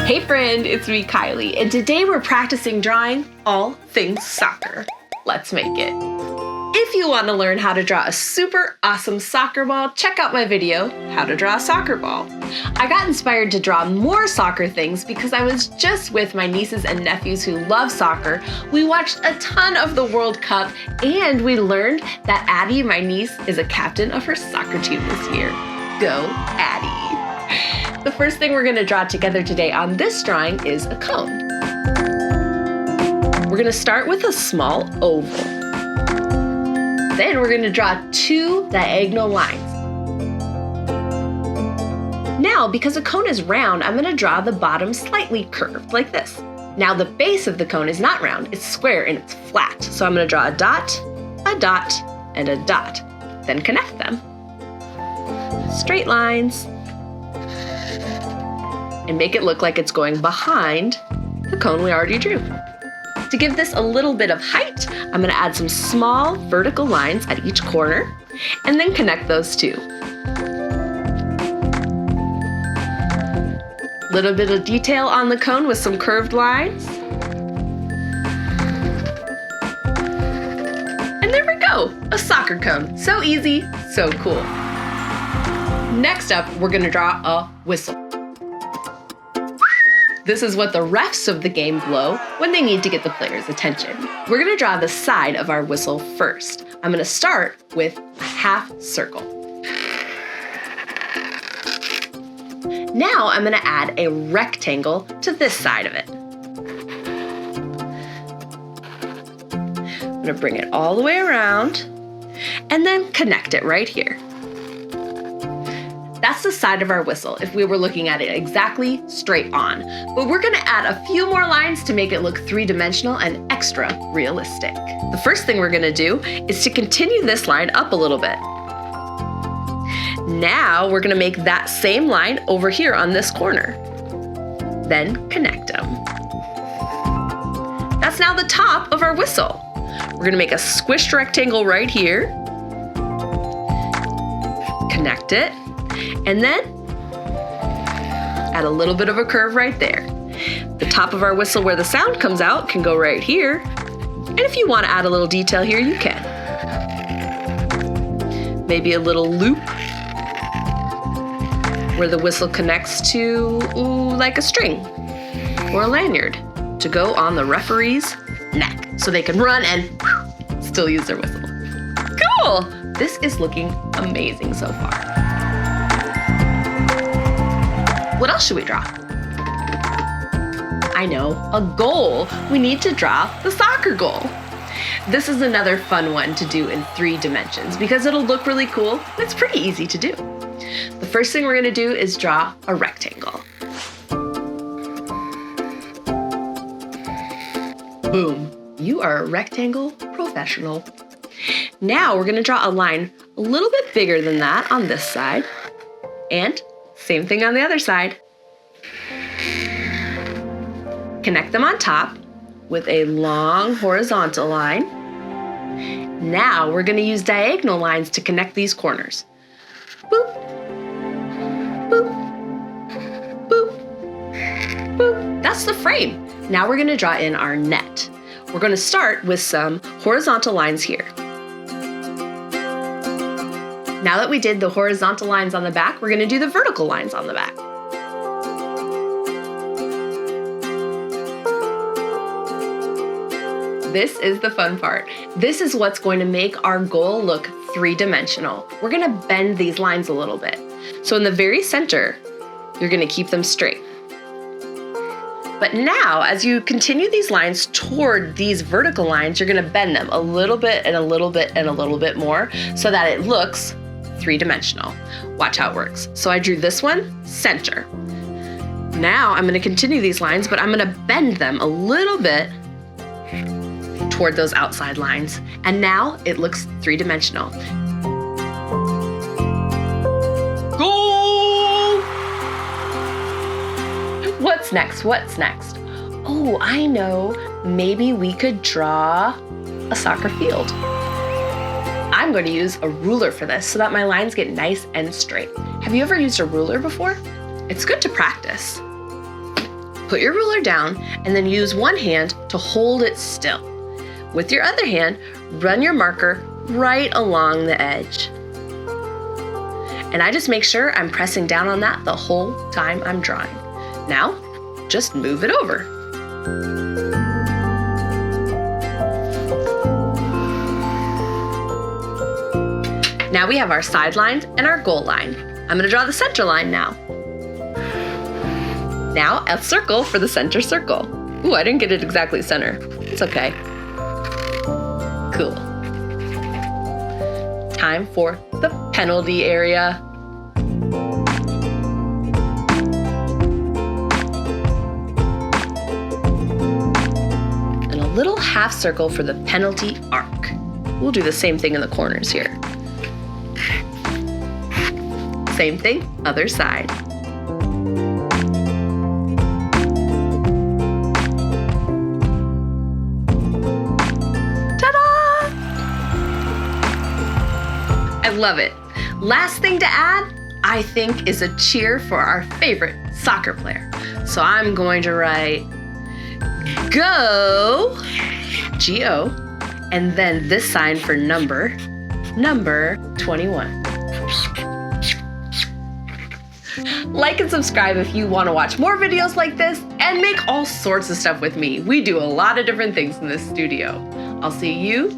Hey friend, it's me, Kylie, and today we're practicing drawing all things soccer. Let's make it. If you want to learn how to draw a super awesome soccer ball, check out my video, How to Draw a Soccer Ball. I got inspired to draw more soccer things because I was just with my nieces and nephews who love soccer. We watched a ton of the World Cup, and we learned that Addie, my niece, is a captain of her soccer team this year. Go Addie! The first thing we're going to draw together today on this drawing is a cone. We're going to start with a small oval. Then we're going to draw 2 diagonal lines. Now, because a cone is round, I'm going to draw the bottom slightly curved, like this. Now, the base of the cone is not round, it's square and it's flat. So I'm going to draw a dot, and a dot. Then connect them. Straight lines. And make it look like it's going behind the cone we already drew. To give this a little bit of height, I'm going to add some small vertical lines at each corner and then connect those two. Little bit of detail on the cone with some curved lines. And there we go, a soccer cone. So easy, so cool. Next up, we're going to draw a whistle. This is what the refs of the game blow when they need to get the player's attention. We're going to draw the side of our whistle first. I'm going to start with a half circle. Now I'm going to add a rectangle to this side of it. I'm going to bring it all the way around and then connect it right here. That's the side of our whistle if we were looking at it exactly straight on. But we're going to add a few more lines to make it look three-dimensional and extra realistic. The first thing we're going to do is to continue this line up a little bit. Now we're going to make that same line over here on this corner. Then connect them. That's now the top of our whistle. We're going to make a squished rectangle right here. Connect it. And then add a little bit of a curve right there. The top of our whistle where the sound comes out can go right here. And if you want to add a little detail here, you can. Maybe a little loop where the whistle connects to, like a string or a lanyard to go on the referee's neck so they can run and still use their whistle. Cool! This is looking amazing so far. What else should we draw? I know, a goal. We need to draw the soccer goal. This is another fun one to do in 3 dimensions because it'll look really cool and it's pretty easy to do. The first thing we're going to do is draw a rectangle. Boom, you are a rectangle professional. Now we're going to draw a line a little bit bigger than that on this side, and same thing on the other side. Connect them on top with a long horizontal line. Now we're going to use diagonal lines to connect these corners. Boop, boop, boop, boop. That's the frame. Now we're going to draw in our net. We're going to start with some horizontal lines here. Now that we did the horizontal lines on the back, we're going to do the vertical lines on the back. This is the fun part. This is what's going to make our goal look 3-dimensional. We're going to bend these lines a little bit. So in the very center, you're going to keep them straight. But now, as you continue these lines toward these vertical lines, you're going to bend them a little bit and a little bit and a little bit more so that it looks 3-dimensional. Watch how it works. So I drew this one, center. Now I'm going to continue these lines, but I'm going to bend them a little bit toward those outside lines. And now it looks 3-dimensional. Goal! What's next? What's next? Oh, I know. Maybe we could draw a soccer field. I'm going to use a ruler for this so that my lines get nice and straight. Have you ever used a ruler before? It's good to practice. Put your ruler down and then use one hand to hold it still. With your other hand, run your marker right along the edge. And I just make sure I'm pressing down on that the whole time I'm drawing. Now, just move it over. Now we have our side lines and our goal line. I'm gonna draw the center line now. Now a circle for the center circle. Ooh, I didn't get it exactly center. It's okay. Cool. Time for the penalty area. And a little half circle for the penalty arc. We'll do the same thing in the corners here. Same thing, other side. Ta-da! I love it. Last thing to add, I think, is a cheer for our favorite soccer player. So I'm going to write go, G-O, and then this sign for number 21. Like and subscribe if you want to watch more videos like this and make all sorts of stuff with me. We do a lot of different things in this studio. I'll see you